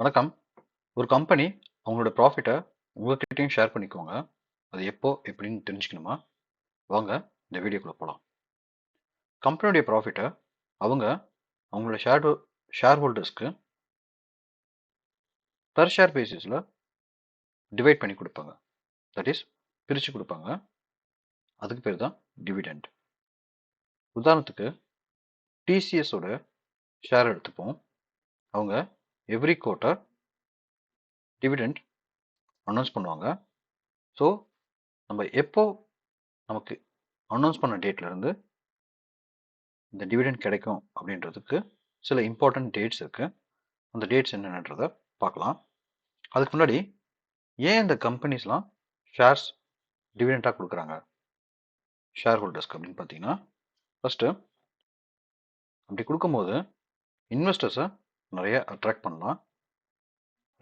வணக்கம். ஒரு கம்பெனி அவங்களோட ப்ராஃபிட்ட உங்ககிட்டயும் ஷேர் பண்ணிக்குவாங்க. அது எப்போ, எப்படின்னு தெரிஞ்சுக்கணுமா? வாங்க இந்த வீடியோக்குள்ள போலாம். கம்பெனியுடைய ப்ராஃபிட்ட அவங்க அவங்களோட ஷேர் ஹோல்டர்ஸ்க்கு பெர் ஷேர் பேசிஸ்ல டிவைட் பண்ணி கொடுப்பாங்க. தட் இஸ் பிரிச்சு கொடுப்பாங்க. அதுக்கு பேர் தான் டிவிடெண்ட். உதாரணத்துக்கு TCS ஓட ஷேர் எடுத்துப்போம். அவங்க எவ்ரி குவார்ட்டர் டிவிடெண்ட் அனௌன்ஸ் பண்ணுவாங்க. ஸோ நம்ம எப்போ நமக்கு அனௌன்ஸ் பண்ண டேட்ல இருந்து இந்த டிவிடெண்ட் கிடைக்கும் அப்படின்றதுக்கு சில இம்பார்ட்டன்ட் டேட்ஸ் இருக்கு. அந்த டேட்ஸ் என்னன்றதை பார்க்கலாம். அதுக்கு முன்னாடி ஏன் இந்த கம்பெனிஸ்லாம் ஷேர்ஸ் டிவிடெண்டாக கொடுக்குறாங்க ஷேர் ஹோல்டர்ஸ்க்கு அப்படின்னு பார்த்தீங்கன்னா, ஃபர்ஸ்ட் அப்படி கொடுக்கும்போது இன்வெஸ்டர்ஸை நிறைய அட்ராக்ட் பண்ணலாம்.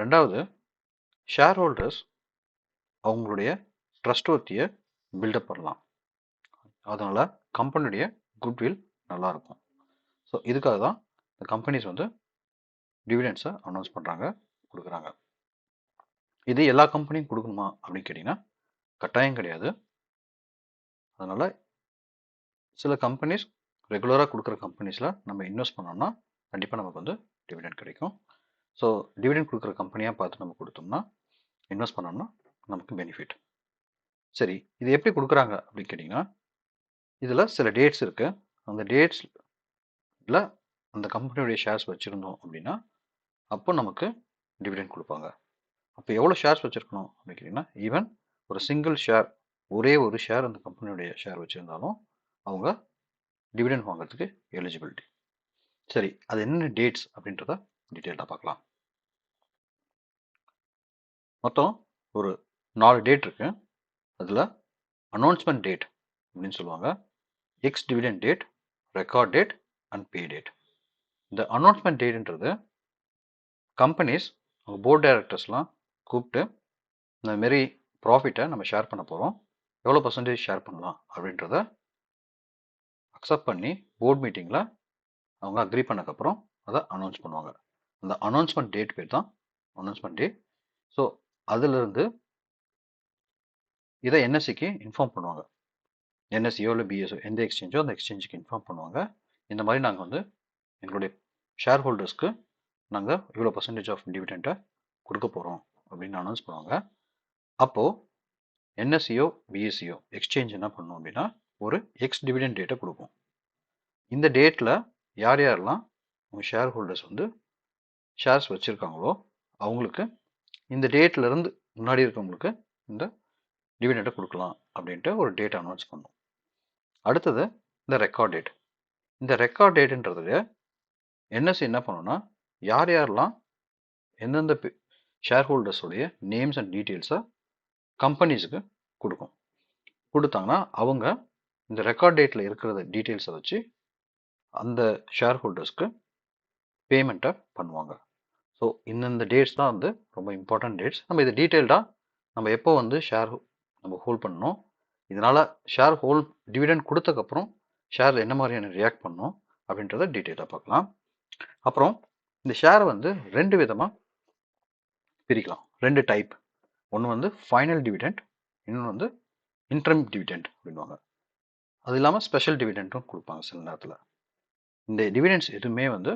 ரெண்டாவது, ஷேர் ஹோல்டர்ஸ் அவங்களுடைய ட்ரஸ்ட்வர்த்தியை பில்டப் பண்ணலாம். அதனால கம்பெனியுடைய குட்வில் நல்லா இருக்கும். ஸோ இதுக்காக தான் இந்த கம்பெனிஸ் வந்து டிவிடெண்ட்ஸை அனௌன்ஸ் பண்ணுறாங்க, கொடுக்குறாங்க. இது எல்லா கம்பெனியும் கொடுக்கணுமா அப்படின்னு கேட்டிங்கன்னா கட்டாயம் கிடையாது. அதனால் சில கம்பெனிஸ் ரெகுலராக கொடுக்குற கம்பெனிஸில் நம்ம இன்வெஸ்ட் பண்ணோம்னா கண்டிப்பாக நமக்கு வந்து டிவிடெண்ட் கிடைக்கும். ஸோ டிவிடெண்ட் கொடுக்குற கம்பெனியாக பார்த்து நம்ம கொடுத்தோம்னா இன்வெஸ்ட் பண்ணோம்னா நமக்கு பெனிஃபிட். சரி, இது எப்படி கொடுக்குறாங்க அப்படின்னு கேட்டிங்கன்னா, இதில் சில டேட்ஸ் இருக்குது. அந்த டேட்ஸில் அந்த கம்பெனியுடைய ஷேர்ஸ் வச்சுருந்தோம் அப்படின்னா அப்போ நமக்கு டிவிடெண்ட் கொடுப்பாங்க. அப்போ எவ்வளோ ஷேர்ஸ் வச்சுருக்கணும் அப்படின்னு கேட்டிங்கன்னா, ஈவன் ஒரு சிங்கிள் ஷேர், ஒரே ஒரு ஷேர் அந்த கம்பெனியுடைய ஷேர் வச்சுருந்தாலும் அவங்க டிவிடெண்ட் வாங்குறதுக்கு எலிஜிபிலிட்டி. சரி, அது என்னென்ன டேட்ஸ் அப்படின்றத டீட்டெயிலாக பார்க்கலாம். மொத்தம் ஒரு 4 டேட் இருக்கு. அதில் அனௌன்ஸ்மெண்ட் டேட் அப்படின்னு சொல்லுவாங்க, X-dividend date, record date and pay date. இந்த அனௌன்ஸ்மெண்ட் டேட்ன்றது கம்பெனிஸ் அவங்க போர்ட் டைரக்டர்ஸ்லாம் கூப்பிட்டு இந்த மாரி ப்ராஃபிட்டை நம்ம ஷேர் பண்ண போகிறோம், எவ்வளோ பர்சன்டேஜ் ஷேர் பண்ணலாம் அப்படின்றத அக்செப்ட் பண்ணி போர்ட் மீட்டிங்கில் அவங்க அக்ரி பண்ணக்கப்புறம் அதை அனௌன்ஸ் பண்ணுவாங்க. அந்த அனௌன்ஸ்மெண்ட் டேட் பேர் தான் அனௌன்ஸ்மெண்ட் டே. ஸோ அதிலிருந்து இதை என்எஸ்சிக்கு இன்ஃபார்ம் பண்ணுவாங்க. என்எஸ்சியோ இல்லை பிஎஸ்ஓ எந்த எக்ஸ்சேஞ்சோ அந்த எக்ஸ்சேஞ்சுக்கு இன்ஃபார்ம் பண்ணுவாங்க. இந்த மாதிரி நாங்கள் வந்து எங்களுடைய ஷேர் ஹோல்டர்ஸ்க்கு நாங்கள் இவ்வளோ பர்சன்டேஜ் ஆஃப் டிவிடெண்ட்டை கொடுக்க போகிறோம் அப்படின்னு அனௌன்ஸ் பண்ணுவாங்க. அப்போது என்எஸ்சியோ பிஎஸ்சியோ எக்ஸ்சேஞ்ச் என்ன பண்ணும் அப்படின்னா ஒரு எக்ஸ் டிவிடெண்ட் டேட்டை கொடுக்கும். இந்த டேட்டில் யார் யாரெல்லாம் உங்கள் ஷேர் ஹோல்டர்ஸ் வந்து ஷேர்ஸ் வச்சுருக்காங்களோ அவங்களுக்கு இந்த டேட்லேருந்து முன்னாடி இருக்கவங்களுக்கு இந்த டிவிடெண்ட்டை கொடுக்கலாம் அப்படின்ட்டு ஒரு டேட் அனௌன்ஸ் பண்ணும். அடுத்தது இந்த ரெக்கார்ட் டேட். இந்த ரெக்கார்ட் டேட்டுன்றது என்எஸ்சி என்ன பண்ணுன்னா யார் யாரெல்லாம் எந்தெந்த ஷேர் ஹோல்டர்ஸோடைய நேம்ஸ் அண்ட் டீட்டெயில்ஸை கம்பெனிஸுக்கு கொடுக்கும். கொடுத்தாங்கன்னா அவங்க இந்த ரெக்கார்ட் டேட்டில் இருக்கிற டீட்டெயில்ஸை வச்சு அந்த ஷேர் ஹோல்டர்ஸ்க்கு பேமெண்ட்டை பண்ணுவாங்க. ஸோ இந்தந்த டேட்ஸ் தான் வந்து ரொம்ப இம்பார்ட்டன்ட் டேட்ஸ். நம்ம இது டீட்டெயில்டாக நம்ம எப்போ வந்து ஷேர் நம்ம ஹோல்ட் பண்ணணும், இதனால் ஷேர் டிவிடெண்ட் கொடுத்தக்கப்புறம் ஷேர் என்ன மாதிரியான ரியாக்ட் பண்ணணும் அப்படின்றத டீட்டெயிலாக பார்க்கலாம். அப்புறம் இந்த ஷேரை வந்து 2 விதமாக பிரிக்கலாம், 2 டைப். ஒன்று வந்து ஃபைனல் டிவிடெண்ட், இன்னொன்று வந்து இன்ட்ரம் டிவிடெண்ட் அப்படின்வாங்க. அது இல்லாமல் ஸ்பெஷல் டிவிடெண்ட்டும் கொடுப்பாங்க சில நேரத்தில். இந்த டிவிடெண்ட்ஸ் எதுவுமே வந்து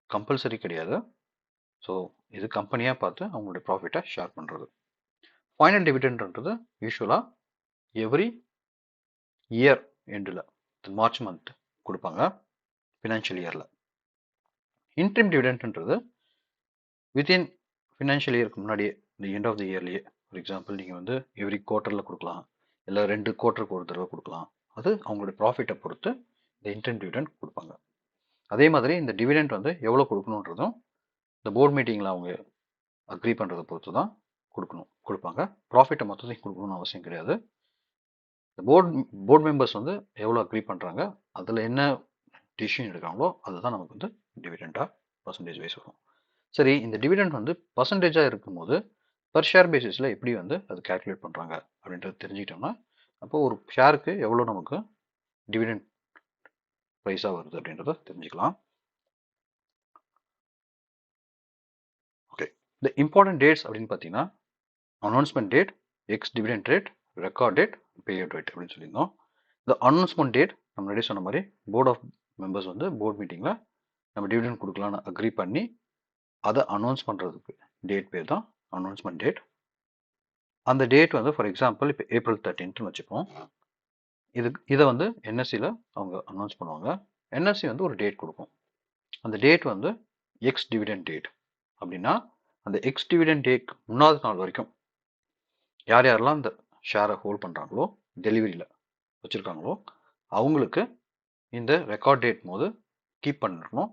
கம்பல்சரி கிடையாது. ஸோ இது கம்பெனியாக பார்த்து அவங்களுடைய ப்ராஃபிட்டை ஷேர் பண்ணுறது. ஃபைனல் டிவிடெண்ட்ன்றது யூஸ்வலாக எவ்ரி இயர் எண்டில் மார்ச் மந்த் கொடுப்பாங்க ஃபினான்ஷியல் இயரில். இன்ட்ரிம் டிவிடெண்ட்ன்றது வித்தின் ஃபினான்ஷியல் இயருக்கு முன்னாடியே, இந்த எண்ட் ஆஃப் த இயர்லேயே. ஃபார் எக்ஸாம்பிள் நீங்கள் வந்து எவ்ரி குவார்ட்டரில் கொடுக்கலாம், இல்லை 2 குவார்ட்டருக்கு ஒரு தடவை கொடுக்கலாம். அது அவங்களுடைய ப்ராஃபிட்டை பொறுத்து இந்த இன்ட்ரிம் டிவிடெண்ட் கொடுப்பாங்க. அதே மாதிரி இந்த டிவிடெண்ட் வந்து எவ்வளோ கொடுக்கணுன்றதும் இந்த போர்ட் மீட்டிங்கில் அவங்க அக்ரி பண்ணுறதை பொறுத்து தான் கொடுப்பாங்க. ப்ராஃபிட்டை மொத்தத்தையும் கொடுக்கணும்னு அவசியம் கிடையாது. இந்த போர்ட் மெம்பர்ஸ் வந்து எவ்வளோ அக்ரி பண்ணுறாங்க, அதில் என்ன டிசிஷன் எடுக்கிறாங்களோ அதுதான் நமக்கு வந்து டிவிடெண்டாக பர்சன்டேஜ் வைஸ் வரும். சரி, இந்த டிவிடெண்ட் வந்து பர்சன்டேஜாக இருக்கும்போது பர் ஷேர் பேசிஸில் எப்படி வந்து அது கேல்குலேட் பண்ணுறாங்க அப்படின்றது தெரிஞ்சுக்கிட்டோம்னா அப்போ ஒரு ஷேருக்கு எவ்வளோ நமக்கு டிவிடெண்ட் ப்ரைஸாக வருது அப்படின்றத தெரிஞ்சுக்கலாம். ஓகே, இந்த இம்பார்ட்டன்ட் டேட்ஸ் அப்படின்னு பார்த்தீங்கன்னா announcement date, ex dividend rate, record date, payout rate அப்படின்னு சொல்லியிருந்தோம். இந்த அனௌன்ஸ்மெண்ட் டேட் நம்ம முன்னாடி சொன்ன மாதிரி போர்ட் ஆஃப் மெம்பர்ஸ் வந்து போர்ட் மீட்டிங்கில் நம்ம டிவிடெண்ட் கொடுக்கலான்னு அக்ரி பண்ணி அதை அனௌன்ஸ் பண்ணுறதுக்கு டேட் பேர் தான் அனௌன்ஸ்மெண்ட் டேட். அந்த டேட் வந்து ஃபார் எக்ஸாம்பிள் இப்போ April 13ன்னு வச்சுப்போம். இதை வந்து என்எஸ்சியில் அவங்க அனௌன்ஸ் பண்ணுவாங்க. என்எஸ்சி வந்து ஒரு டேட் கொடுக்கும். அந்த டேட் வந்து எக்ஸ் டிவிடெண்ட் டேட். அப்படின்னா அந்த எக்ஸ் டிவிடெண்ட் டேட் முன்னாவது நாள் வரைக்கும் யார் யாரெல்லாம் இந்த ஷேரை ஹோல்ட் பண்ணுறாங்களோ, டெலிவரியில் வச்சுருக்காங்களோ அவங்களுக்கு இந்த ரெக்கார்ட் டேட் போது கீப் பண்ணிருக்கணும்.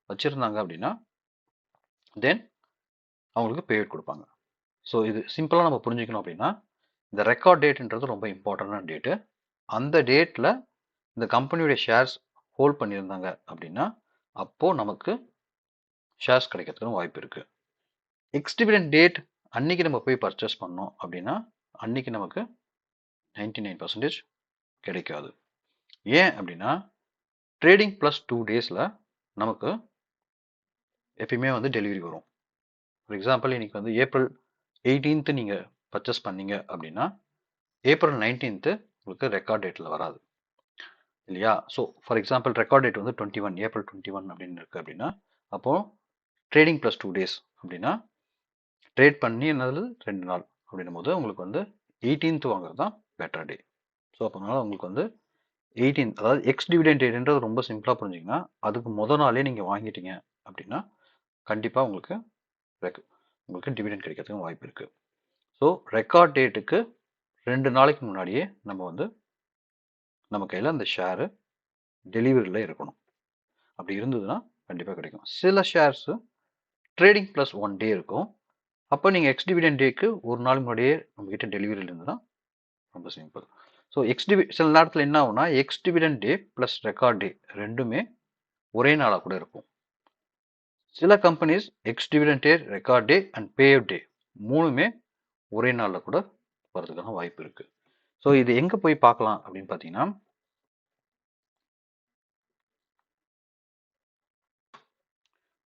வச்சுருந்தாங்க அப்படின்னா தென் அவங்களுக்கு பேஅவுட் கொடுப்பாங்க. ஸோ இது சிம்பிளாக நம்ம புரிஞ்சுக்கணும் அப்படின்னா இந்த ரெக்கார்ட் டேட்ன்றது ரொம்ப இம்பார்ட்டண்டான டேட்டு. அந்த டேட்டில் இந்த கம்பெனியுடைய ஷேர்ஸ் ஹோல்ட் பண்ணியிருந்தாங்க அப்படின்னா அப்போது நமக்கு ஷேர்ஸ் கிடைக்கிறதுக்கு வாய்ப்பு இருக்குது. எக்ஸ் டிவிடெண்ட் டேட் அன்னைக்கு நம்ம போய் பர்ச்சேஸ் பண்ணோம் அப்படின்னா அன்னைக்கு நமக்கு 99% கிடைக்காது. ஏன் அப்படின்னா ட்ரேடிங் ப்ளஸ் 2 டேஸில் நமக்கு எப்பயுமே வந்து டெலிவரி வரும். ஃபார் எக்ஸாம்பிள் இன்னைக்கு வந்து April 18th நீங்கள் பர்ச்சேஸ் பண்ணீங்க அப்படின்னா April 19th உங்களுக்கு ரெக்கார்ட் டேட்டில் வராது இல்லையா? So for example record date வந்து April 21 அப்படின்னு இருக்குது அப்படின்னா அப்போது ட்ரேடிங் ப்ளஸ் 2 டேஸ் அப்படின்னா ட்ரேட் பண்ணி என்னது 2 நாள் அப்படின்னும் போது உங்களுக்கு வந்து 18th வாங்குறது தான் பெட்டர் டே. ஸோ அப்போனால உங்களுக்கு வந்து 18th அதாவது எக்ஸ் டிவிடெண்ட் டேட்ன்றது ரொம்ப சிம்பிளாக புரிஞ்சிங்கன்னா அதுக்கு முதல் நாளே நீங்கள் வாங்கிட்டீங்க அப்படின்னா கண்டிப்பாக உங்களுக்கு டிவிடெண்ட் கிடைக்கிறதுக்கு வாய்ப்பு இருக்குது. ஸோ ரெக்கார்ட் டேட்டுக்கு 2 நாளைக்கு முன்னாடியே நம்ம கையில் அந்த ஷேரு டெலிவரியில் இருக்கணும். அப்படி இருந்ததுன்னா கண்டிப்பாக கிடைக்கும். சில ஷேர்ஸு ட்ரேடிங் ப்ளஸ் 1 டே இருக்கும். அப்போ நீங்கள் எக்ஸ் டிவிடெண்ட் டேக்கு ஒரு நாள் முன்னாடியே நம்மக்கிட்ட டெலிவரியில் இருந்ததுன்னா ரொம்ப சிம்பிள். ஸோ சில நேரத்தில் என்ன ஆகும்னா ex dividend day plus record day ரெண்டுமே ஒரே நாளாக கூட இருக்கும். சில companies ex dividend day, record day and payout day மூணுமே ஒரே நாளில் கூட வரதுக்கான வாய்ப்பு இருக்குது. ஸோ இது எங்கே போய் பார்க்கலாம் அப்படின்னு பார்த்தீங்கன்னா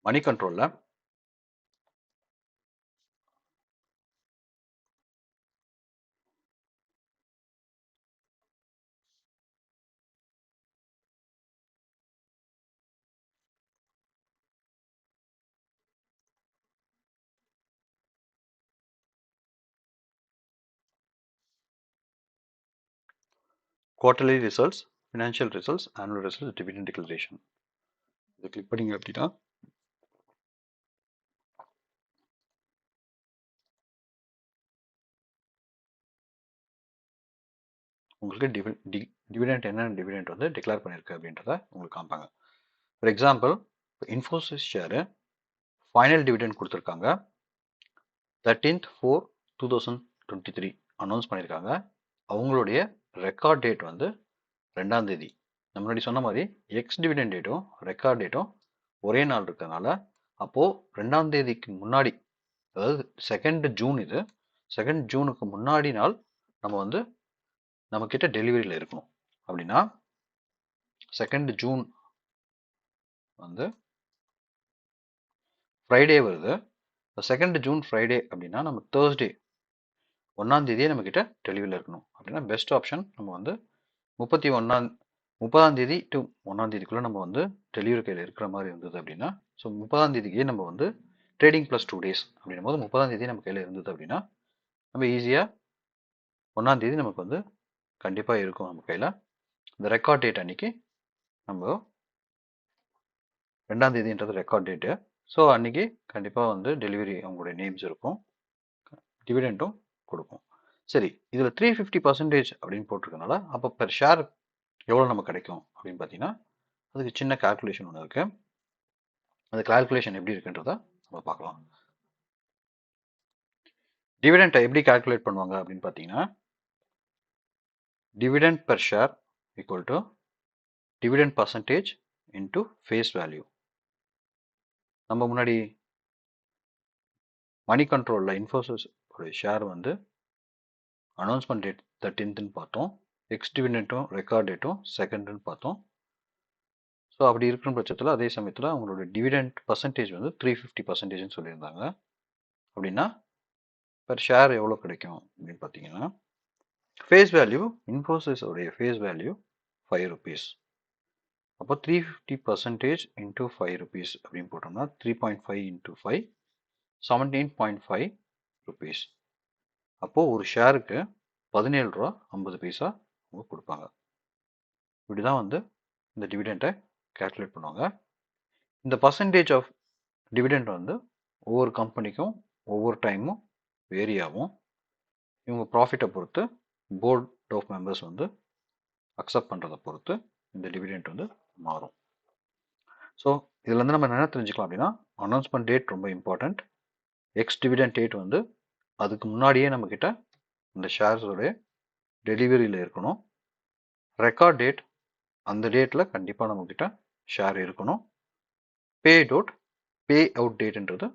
மணி கண்ட்ரோலில் quarterly results, financial results, annual results, dividend declaration இதை கிளிக் பண்ணிங்க அப்படின்னா உங்களுக்கு டிவிடெண்ட் என்னென்ன டிவிடெண்ட் வந்து டிக்ளேர் பண்ணியிருக்கு அப்படின்றத உங்களுக்கு காமிப்பாங்க. For example Infosys share final dividend கொடுத்துருக்காங்க 13/4/2023 அனௌன்ஸ் பண்ணியிருக்காங்க. அவங்களுடைய ரெக்கார்ட் டேட் வந்து 2ஆம் தேதி. நம்ம முன்னாடி சொன்ன மாதிரி எக்ஸ் டிவிடெண்ட் டேட்டும் ரெக்கார்ட் டேட்டும் ஒரே நாள் இருக்கிறதுனால அப்போது 2ஆம் தேதிக்கு முன்னாடி அதாவது 2nd ஜூன் இது 2nd ஜூனுக்கு முன்னாடி நாள் நம்ம வந்து நம்மக்கிட்ட டெலிவரியில் இருக்கணும். அப்படின்னா 2nd ஜூன் வந்து ஃப்ரைடே வருது. 2nd ஜூன் ஃப்ரைடே அப்படின்னா நம்ம தேர்ஸ்டே 1ஆம் தேதியே நம்மக்கிட்ட டெலிவரியில் இருக்கணும். அப்படின்னா பெஸ்ட் ஆப்ஷன் நம்ம வந்து 30ஆம் தேதி டு 1ஆம் தேதிக்குள்ளே நம்ம வந்து டெலிவரி கையில் இருக்கிற மாதிரி இருந்தது அப்படின்னா ஸோ 30ஆம் தேதிக்கே நம்ம வந்து ட்ரேடிங் ப்ளஸ் 2 டேஸ் அப்படின்னும் போது 30ஆம் தேதி நம்ம கையில் இருந்தது அப்படின்னா நம்ம ஈஸியாக 1ஆம் தேதி நமக்கு வந்து கண்டிப்பாக இருக்கும் நம்ம கையில். இந்த ரெக்கார்ட் டேட் அன்னைக்கு நம்ம 2ஆம் தேதின்றது ரெக்கார்ட் டேட்டு. ஸோ அன்றைக்கி கண்டிப்பாக வந்து டெலிவரி அவங்களுடைய நேம்ஸ் இருக்கும், டிவிடெண்ட்டும் கொடுக்கும். சரி, இதில் 350% அப்படின்னு போட்டிருக்கனால அப்போ பெர் ஷேர் எவ்வளோ நம்ம கிடைக்கும் அப்படின்னு பார்த்தீங்கன்னா அதுக்கு சின்ன கால்குலேஷன் ஒன்று இருக்குது. அந்த கால்குலேஷன் எப்படி இருக்குன்றத நம்ம பார்க்கலாம். டிவிடெண்ட்டை எப்படி கால்குலேட் பண்ணுவாங்க அப்படின்னு பார்த்தீங்கன்னா dividend per share equal to dividend percentage into face value. நம்ம முன்னாடி மணி கண்ட்ரோலில் இன்ஃபோசிஸ் ஷேர் வந்து அனௌன்ஸ்மெண்ட் டேட் 13th பார்த்தோம், எக்ஸ் டிவிடெண்ட்டும் ரெக்கார்ட் டேட்டும் 2nd பார்த்தோம். ஸோ அப்படி இருக்கிற பட்சத்தில் அதே சமயத்தில் அவங்களோட டிவிடெண்ட் பர்சன்டேஜ் வந்து 350% சொல்லியிருந்தாங்க. அப்படின்னா பெர் ஷேர் எவ்வளோ கிடைக்கும் அப்படின்னு பார்த்தீங்கன்னா, ஃபேஸ் வேல்யூ இன்ஃபோசிஸ் உடைய ஃபேஸ் வேல்யூ 5 rupees. அப்போ 350% into 5 rupees அப்படின்னு போட்டோம்னா 3.5 into 5 17.5 rupees. அப்போ ஒரு ஷேருக்கு 17 ரூபா 50 பைசா அவங்க கொடுப்பாங்க. இப்படி தான் வந்து இந்த டிவிடெண்டை கேல்குலேட் பண்ணுவாங்க. இந்த பர்சன்டேஜ் ஆஃப் டிவிடெண்ட் வந்து ஒவ்வொரு கம்பெனிக்கும் ஒவ்வொரு டைமும் வேரி ஆகும். இவங்க ப்ராஃபிட்டை பொறுத்து போர்ட் ஆஃப் மெம்பர்ஸ் வந்து அக்செப்ட் பண்ணுறதை பொறுத்து இந்த டிவிடெண்ட் வந்து மாறும். ஸோ இதுலேருந்து நம்ம என்ன தெரிஞ்சுக்கலாம் அப்படின்னா, அனௌன்ஸ்மெண்ட் டேட் ரொம்ப இம்பார்ட்டண்ட். எக்ஸ்-டிவிடெண்ட் டேட் வந்து அதுக்கு முன்னாடியே நம்மக்கிட்ட இந்த ஷேர்ஸோடைய டெலிவரியில் இருக்கணும். ரெக்கார்ட் டேட் அந்த டேட்டில் கண்டிப்பாக நம்மக்கிட்ட ஷேர் இருக்கணும். பே அவுட் டேட்ன்றது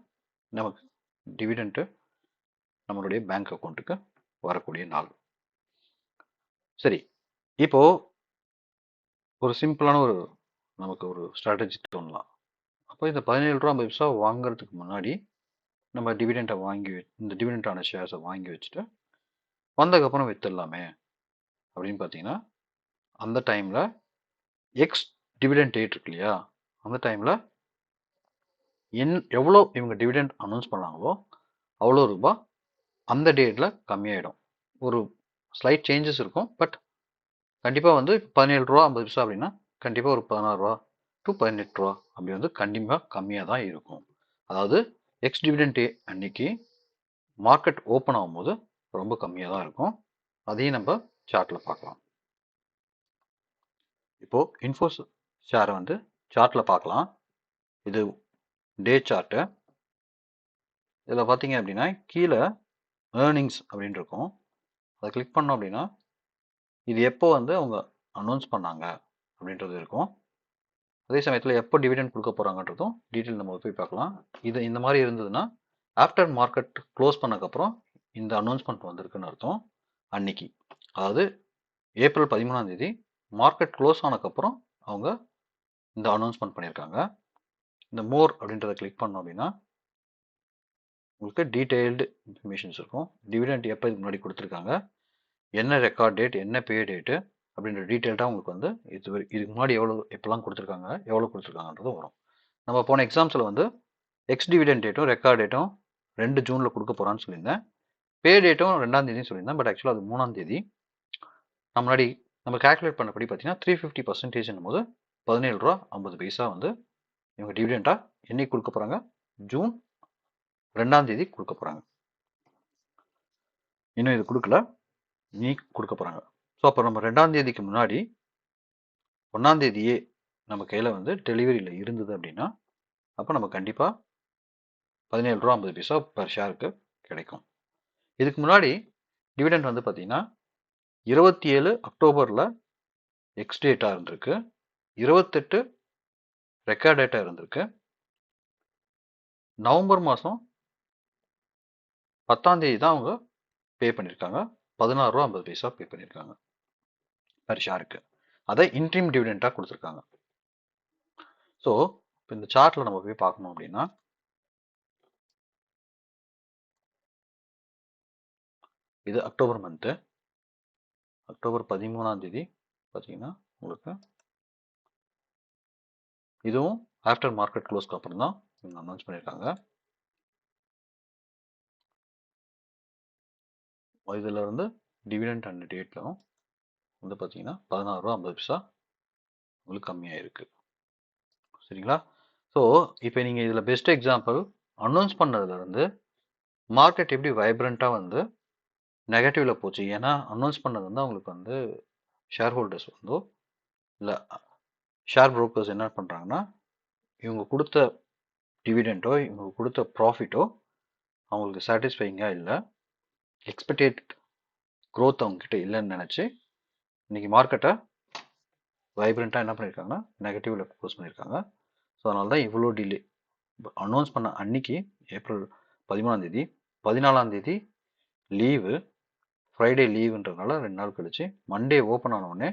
நமக்கு டிவிடெண்ட்டு நம்மளுடைய பேங்க் அக்கௌண்ட்டுக்கு வரக்கூடிய நாள். சரி, இப்போ ஒரு சிம்பிளான நமக்கு ஒரு ஸ்ட்ராட்டஜி தோணலாம். அப்போ இந்த 17 ரூபா 50 பைசா வாங்குறதுக்கு முன்னாடி நம்ம டிவிடெண்ட்டை இந்த டிவிடெண்டான ஷேர்ஸை வாங்கி வச்சுட்டு வந்ததுக்கப்புறம் வித்துடலாமே அப்படின்னு பார்த்தீங்கன்னா, அந்த டைமில் எக்ஸ் டிவிடெண்ட் டேட் இருக்கு இல்லையா, அந்த டைமில் எவ்வளோ இவங்க டிவிடெண்ட் அனௌன்ஸ் பண்ணாங்களோ அவ்வளோ ரூபாய் அந்த டேட்டில் கம்மியாயிடும். ஒரு ஸ்லைட் சேஞ்சஸ் இருக்கும். பட் கண்டிப்பாக வந்து 17 ரூபா 50 பைசா அப்படின்னா கண்டிப்பாக ஒரு 16 ரூபா டு 18 ரூபா அப்படி வந்து கண்டிப்பாக கம்மியாக தான் இருக்கும். அதாவது எக்ஸ் டிவிடெண்ட் டே அன்னைக்கு மார்க்கெட் ஓப்பன் ஆகும்போது ரொம்ப கம்மியாக தான் இருக்கும். அதையும் நம்ம சார்ட்டில் பார்க்கலாம். இப்போது இன்ஃபோஸ் ஷேரை வந்து சார்ட்டில் பார்க்கலாம். இது டே சார்ட்டு. இதில் பார்த்தீங்க அப்படின்னா கீழே ஏர்னிங்ஸ் அப்படின்னு இருக்கும். அதை கிளிக் பண்ணோம் அப்படின்னா இது எப்போ வந்து அவங்க அனௌன்ஸ் பண்ணாங்க அப்படின்றது இருக்கும். அதே சமயத்தில் எப்போ டிவிடெண்ட் கொடுக்க போகிறாங்கன்றதும் டீட்டெயில் நம்ம போய் பார்க்கலாம். இது இந்த மாதிரி இருந்ததுன்னா ஆஃப்டர் மார்க்கெட் க்ளோஸ் பண்ணக்கப்புறம் இந்த அனௌன்ஸ்மெண்ட் வந்திருக்குன்னு அர்த்தம். அன்னைக்கு, அதாவது ஏப்ரல் 13ஆம் தேதி மார்க்கெட் க்ளோஸ் ஆனதுக்கப்புறம் அவங்க இந்த அனௌன்ஸ்மெண்ட் பண்ணியிருக்காங்க. இந்த மோர் அப்படின்றத கிளிக் பண்ணோம் அப்படின்னா உங்களுக்கு டீட்டெயில்டு இன்ஃபர்மேஷன்ஸ் இருக்கும். டிவிடெண்ட் எப்போ இதுக்கு முன்னாடி கொடுத்துருக்காங்க, என்ன ரெக்கார்ட் டேட், என்ன பே டேட்டு அப்படின்ற டீட்டெயில்டாக உங்களுக்கு வந்து இதுக்கு முன்னாடி எப்போல்லாம் கொடுத்துருக்காங்க, எவ்வளோ கொடுத்துருக்காங்கன்றது வரும். நம்ம போன எக்ஸாம்ஸில் வந்து எக்ஸ் டிவிடெண்ட் டேட்டும் ரெக்கார்ட் டேட்டும் 2 ஜூனில் கொடுக்க போகிறான்னு சொல்லியிருந்தேன். பே டேட்டும் 2ஆம் தேதி சொல்லியிருந்தேன். பட் ஆக்சுவலாக அது 3ஆம் தேதி. முன்னாடி நம்ம கால்குலேட் பண்ணபடி பார்த்தீங்கன்னா 350% போது 17 ரூபா 50 பைசா வந்து இவங்க டிவிடெண்டாக என்னைக்கு கொடுக்க போகிறாங்க, ஜூன் 2ஆம் தேதி கொடுக்க போகிறாங்க. இன்னும் இது கொடுக்கல, நீ கொடுக்க போகிறாங்க. ஸோ அப்போ நம்ம 2ஆம் தேதிக்கு முன்னாடி 1ஆம் தேதியே நம்ம கையில் வந்து டெலிவரியில் இருந்தது அப்படின்னா அப்போ நம்ம கண்டிப்பாக 17 ரூபா 50 பைசா பர் ஷேருக்கு கிடைக்கும். இதுக்கு முன்னாடி டிவிடெண்ட் வந்து பார்த்தீங்கன்னா 27 அக்டோபரில் எக்ஸ் டேட்டாக இருந்திருக்கு, 28 ரெக்கார்ட் டேட்டாக இருந்திருக்கு, நவம்பர் மாதம் 10ஆம் தேதி தான் அவங்க பே பண்ணியிருக்காங்க. 16 ரூபா 50 பைசா பே பண்ணியிருக்காங்க பர் ஷேருக்கு. அதை இன்ட்ரீம் டிவிடெண்டாக கொடுத்துருக்காங்க. ஸோ இப்போ இந்த சார்ட்டில் நம்ம போய் பார்க்கணும் அப்படின்னா இது அக்டோபர் மந்த்து. அக்டோபர் 13ஆம் தேதி பார்த்தீங்கன்னா உங்களுக்கு இதுவும் ஆஃப்டர் மார்க்கெட் க்ளோஸ்க்கு அப்புறம் தான் இவங்க அனௌன்ஸ் பண்ணியிருக்காங்க. இதில் வந்து டிவிடெண்ட் அண்ட் டேட்லும் வந்து பார்த்தீங்கன்னா 16 ரூபா 50 பைசா உங்களுக்கு கம்மியாக இருக்குது. சரிங்களா? ஸோ இப்போ நீங்கள் இதில் பெஸ்ட் எக்ஸாம்பிள் அனௌன்ஸ் பண்ணதுலேருந்து மார்க்கெட் எப்படி வைப்ரண்ட்டாக வந்து நெகட்டிவில் போச்சு. ஏன்னா அனௌன்ஸ் பண்ணது வந்து அவங்களுக்கு வந்து ஷேர் ஹோல்டர்ஸ் வந்தோ இல்லை ஷேர் புரோக்கர்ஸ் என்ன பண்ணுறாங்கன்னா இவங்க கொடுத்த டிவிடெண்டோ இவங்க கொடுத்த ப்ராஃபிட்டோ அவங்களுக்கு சாட்டிஸ்ஃபைங்காக இல்லை, எக்ஸ்பெக்டட் க்ரோத் அவங்கக்கிட்ட இல்லைன்னு நினச்சி இன்றைக்கி மார்க்கெட்டை வைப்ரண்ட்டாக என்ன பண்ணியிருக்காங்கன்னா நெகட்டிவில் க்ளோஸ் பண்ணியிருக்காங்க. ஸோ அதனால தான் இவ்வளோ டிலே. அனௌன்ஸ் பண்ண அன்னைக்கு ஏப்ரல் 13ஆம் தேதி 14ஆம் தேதி லீவு, ஃப்ரைடே லீவுன்றதுனால 2 நாள் கழிச்சு மண்டே ஓப்பன் ஆனவுடனே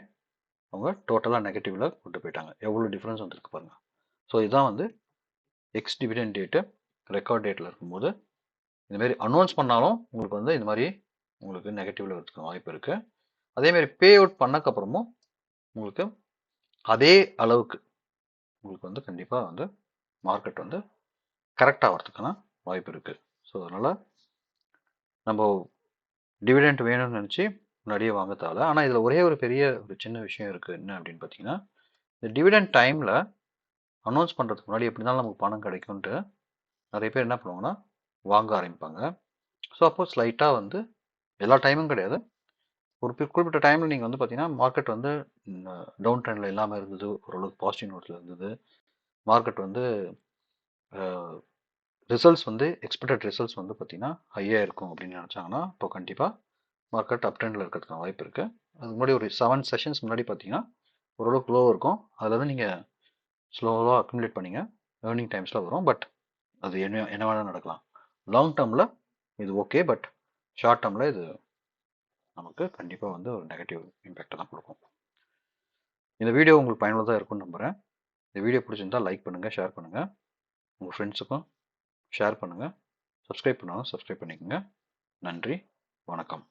அவங்க டோட்டலாக நெகட்டிவில் கொண்டு போயிட்டாங்க. எவ்வளோ டிஃப்ரென்ஸ் வந்துருக்கு பாருங்கள். ஸோ இதுதான் வந்து எக்ஸ் டிவிடெண்ட் டேட்டு ரெக்கார்ட் டேட்டில் இருக்கும்போது இந்த மாதிரி அனௌன்ஸ் பண்ணாலும் உங்களுக்கு வந்து இந்த மாதிரி உங்களுக்கு நெகட்டிவ்ல வரதுக்கு வாய்ப்பு இருக்கு. அதே மாதிரி பே அவுட் பண்ணக்கப்புறமும் உங்களுக்கு அதே அளவுக்கு உங்களுக்கு வந்து கண்டிப்பாக வந்து மார்க்கெட் வந்து கரெக்டாக வரதுக்கான வாய்ப்பு இருக்கு. ஸோ அதனால நம்ம டிவிடெண்ட் வேணும்னு நினச்சி முன்னாடியே வாங்க தேவை. ஆனால் இதில் ஒரே ஒரு பெரிய ஒரு சின்ன விஷயம் இருக்குது. என்ன அப்படின்னு பார்த்தீங்கன்னா, இந்த டிவிடெண்ட் டைமில் அனௌன்ஸ் பண்ணுறதுக்கு முன்னாடி எப்படி இருந்தாலும் நமக்கு பணம் கிடைக்கும்ன்ட்டு நிறைய பேர் என்ன பண்ணுவாங்கன்னா வாங்க ஆரம்பிப்பாங்க. ஸோ அப்போ ஸ்லைட்டாக வந்து எல்லா டைமும் கிடையாது, ஒரு குறிப்பிட்ட டைமில் நீங்கள் வந்து பார்த்தீங்கன்னா மார்க்கெட் வந்து டவுன் ட்ரெண்டில் இல்லாமல் இருந்தது, ஓரளவுக்கு பாசிட்டிவ் நோட்டில் இருந்தது, மார்க்கெட் வந்து ரிசல்ட்ஸ் வந்து எக்ஸ்பெக்டட் ரிசல்ட்ஸ் வந்து பார்த்தீங்கன்னா ஹையாக இருக்கும் அப்படின்னு நினச்சாங்கன்னா இப்போ கண்டிப்பாக மார்க்கெட் அப் ட்ரெண்டில் இருக்கிறதுக்கான வாய்ப்பு இருக்குது. அதுக்கு முன்னாடி ஒரு 7 செஷன்ஸ் முன்னாடி பார்த்தீங்கன்னா ஓரளவுக்கு லோ இருக்கும், அதில் வந்து நீங்கள் ஸ்லோவாக அக்குமுலேட் பண்ணிங்க, ஏர்னிங் டைம்ஸில் வரும். பட் அது என்ன வேணால் நடக்கலாம். லாங் டேர்மில் இது ஓகே, பட் ஷார்ட் டேர்மில் இது நமக்கு கண்டிப்பாக வந்து ஒரு நெகட்டிவ் இம்பேக்டை தான் கொடுக்கும். இந்த வீடியோ உங்களுக்கு பயனுள்ளதாக இருக்கும்னு நம்புகிறேன். இந்த வீடியோ பிடிச்சிருந்தால் லைக் பண்ணுங்கள், ஷேர் பண்ணுங்கள், உங்கள் ஃப்ரெண்ட்ஸுக்கும் ஷேர் பண்ணுங்கள், சப்ஸ்கிரைப் பண்ணாலும் சப்ஸ்கிரைப் பண்ணிக்கோங்க. நன்றி, வணக்கம்.